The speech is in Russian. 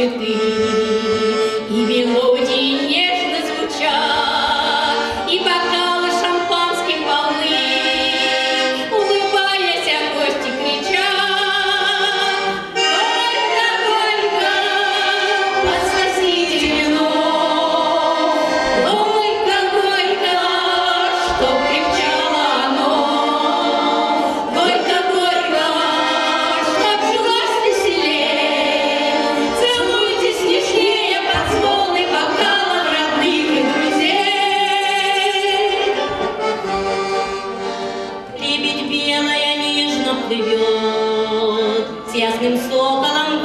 цветы, и мелодии нежно звучат, и бокалы шампанским полны, улыбаясь, гости кричат: «Горько, горько, подсносите вино, горько, горько, чтоб крепчало оно, горько, горько, чтоб жилось веселее, целуйтесь нежнее под звоны бокалов родных и друзей». Лебедь белая нежно плывет, с ясным соколом